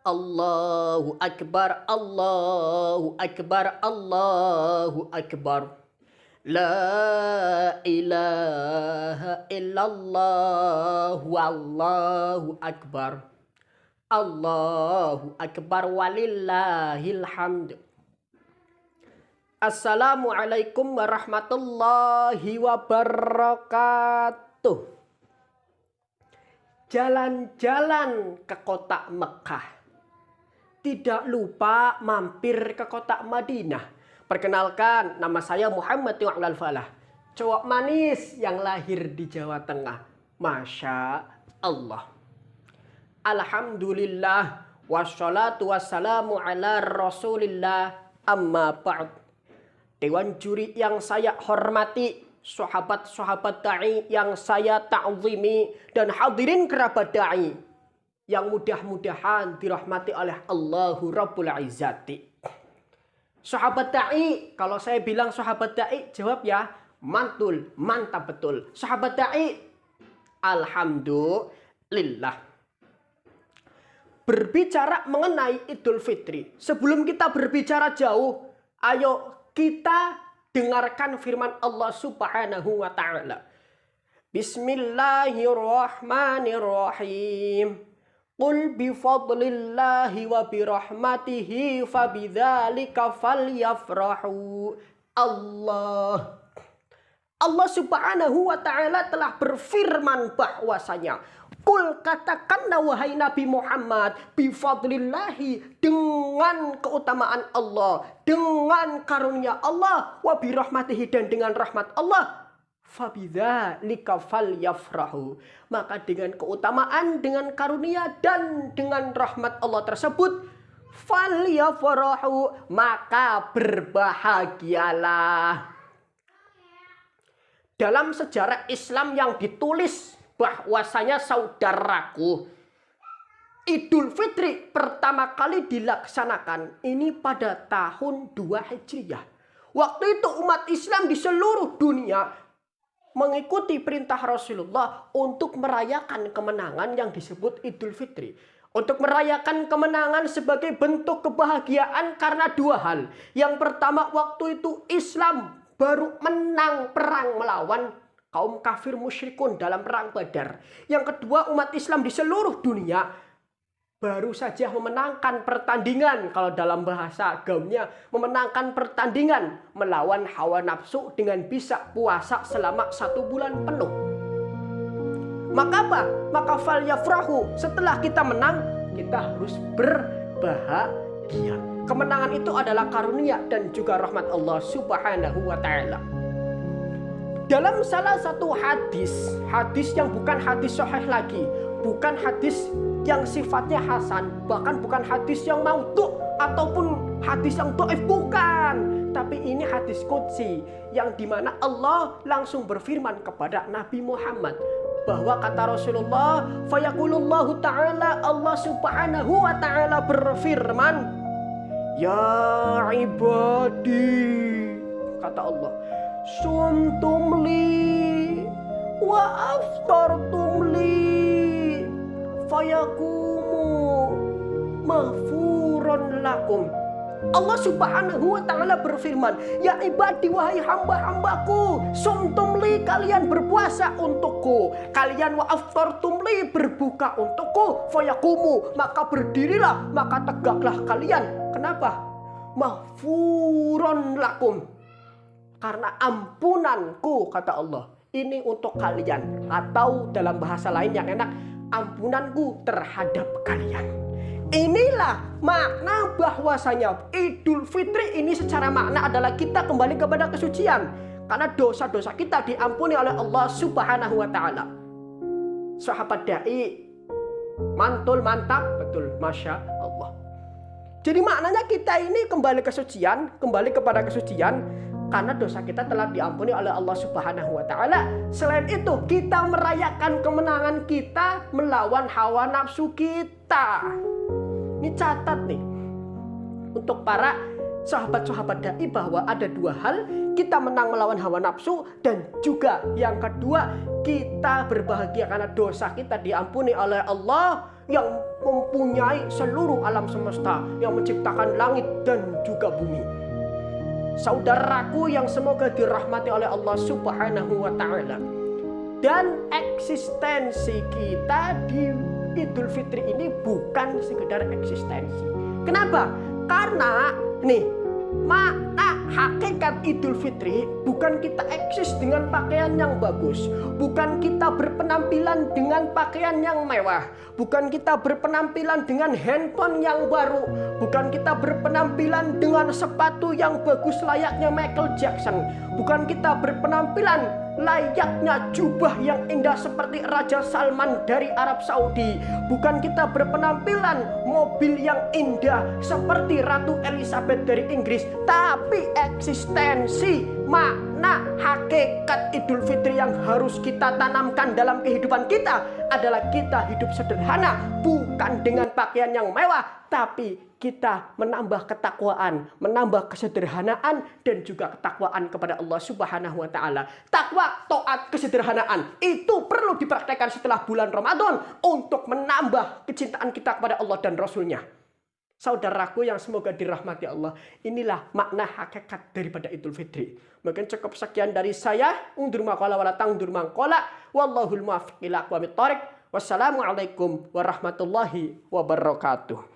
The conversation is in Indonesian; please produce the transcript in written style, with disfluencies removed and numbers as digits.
Allahu Akbar, Allahu Akbar, Allahu Akbar. La ilaha illallah, wallahu akbar. Allahu Akbar walillahil hamd. Assalamualaikum warahmatullahi wabarakatuh. Jalan-jalan ke kota Mekah. Tidak lupa mampir ke kota Madinah. Perkenalkan, nama saya Muhammad Yu'lal Falah. Cowok manis yang lahir di Jawa Tengah. Masya Allah. Alhamdulillah. Wassalatu wassalamu ala rasulillah. Amma ba'd. Dewan juri yang saya hormati, sahabat-sahabat da'i yang saya ta'zimi, dan hadirin kerabat da'i yang mudah-mudahan dirahmati oleh Allahu Rabbul Izzati. Sahabat da'i, kalau saya bilang sahabat da'i, jawab ya, mantul, mantap betul. Sahabat da'i, alhamdulillah. Berbicara mengenai Idul Fitri, sebelum kita berbicara jauh, ayo kita dengarkan firman Allah Subhanahu wa ta'ala. Bismillahirrahmanirrahim. Qul bifadlillahi wa birahmatihi fabidzalika falyafrahu. Allah Subhanahu wa ta'ala telah berfirman bahwasanya, Qul, katakanlah wahai Nabi Muhammad, bifadlillahi, dengan keutamaan Allah, dengan karunia Allah, wa birahmatihi, dan dengan rahmat Allah, fabidzalika falyafrahu, maka dengan keutamaan, dengan karunia, dan dengan rahmat Allah tersebut, falyafrahu, maka berbahagialah. Dalam sejarah Islam yang ditulis bahwasanya, saudaraku, Idul Fitri pertama kali dilaksanakan ini pada tahun 2 Hijriah. Waktu itu umat Islam di seluruh dunia mengikuti perintah Rasulullah untuk merayakan kemenangan yang disebut Idul Fitri. Untuk merayakan kemenangan sebagai bentuk kebahagiaan karena dua hal. Yang pertama, waktu itu Islam baru menang perang melawan kaum kafir musyrikun dalam perang Badar. Yang kedua, umat Islam di seluruh dunia baru saja memenangkan pertandingan, kalau dalam bahasa gaulnya, memenangkan pertandingan melawan hawa nafsu dengan bisa puasa selama 1 bulan penuh. Maka apa? Maka falyafrahu, setelah kita menang, kita harus berbahagia. Kemenangan itu adalah karunia dan juga rahmat Allah Subhanahu wa ta'ala. Dalam salah satu hadis yang bukan hadis sahih lagi, bukan hadis yang sifatnya hasan, bahkan bukan hadis yang maudhu ataupun hadis yang dhaif, bukan. Tapi ini hadis qudsi yang dimana Allah langsung berfirman kepada Nabi Muhammad bahwa kata Rasulullah, fayaqulullahu ta'ala, Allah Subhanahu wa ta'ala berfirman, ya ibadi, kata Allah, sumtum li wa aftartum li fayakumu maghfuran lakum. Allah Subhanahu wa ta'ala berfirman, ya ibadi, wahai hamba-hambaku, sumtum li, kalian berpuasa untukku, kalian wa aftartum li, berbuka untukku, fayakumu, maka berdirilah, maka tegaklah kalian. Kenapa? Maghfuran lakum, karena ampunanku, kata Allah, ini untuk kalian. Atau dalam bahasa lain yang enak, ampunanku terhadap kalian. Inilah makna bahwasanya Idul Fitri ini secara makna adalah kita kembali kepada kesucian. Karena dosa-dosa kita diampuni oleh Allah Subhanahu wa ta'ala. Sahabat da'i, mantul, mantap, betul, Masya Allah. Jadi maknanya kita ini kembali kesucian, kembali kepada kesucian, karena dosa kita telah diampuni oleh Allah Subhanahu wa ta'ala. Selain itu, kita merayakan kemenangan kita melawan hawa nafsu kita. Ini catat nih untuk para sahabat-sahabat da'i bahwa ada dua hal, kita menang melawan hawa nafsu, dan juga yang kedua, kita berbahagia karena dosa kita diampuni oleh Allah yang mempunyai seluruh alam semesta, yang menciptakan langit dan juga bumi. Saudaraku yang semoga dirahmati oleh Allah Subhanahu wa Ta'ala, dan eksistensi kita di Idul Fitri ini bukan sekedar eksistensi. Kenapa? Karena nih, makna hakikat Idul Fitri bukan kita eksis dengan pakaian yang bagus, bukan kita berpenampilan dengan pakaian yang mewah, bukan kita berpenampilan dengan handphone yang baru, bukan kita berpenampilan dengan sepatu yang bagus layaknya Michael Jackson, bukan kita berpenampilan layaknya jubah yang indah seperti Raja Salman dari Arab Saudi, bukan kita berpenampilan mobil yang indah seperti Ratu Elizabeth dari Inggris, tapi eksistensi makna hakikat Idul Fitri yang harus kita tanamkan dalam kehidupan kita adalah kita hidup sederhana, bukan dengan pakaian yang mewah, tapi kita menambah ketakwaan, menambah kesederhanaan, dan juga ketakwaan kepada Allah Subhanahu wa Ta'ala. Takwa, taat, kesederhanaan itu perlu dipraktekkan setelah bulan Ramadan untuk menambah kecintaan kita kepada Allah dan Rasul-Nya. Saudaraku yang semoga dirahmati Allah, inilah makna hakikat daripada Idul Fitri. Mungkin cukup sekian dari saya. Undur maqala wala tangdur maqala. Wallahul muwaffiq ila aqwamit thoriq. Wassalamualaikum warahmatullahi wabarakatuh.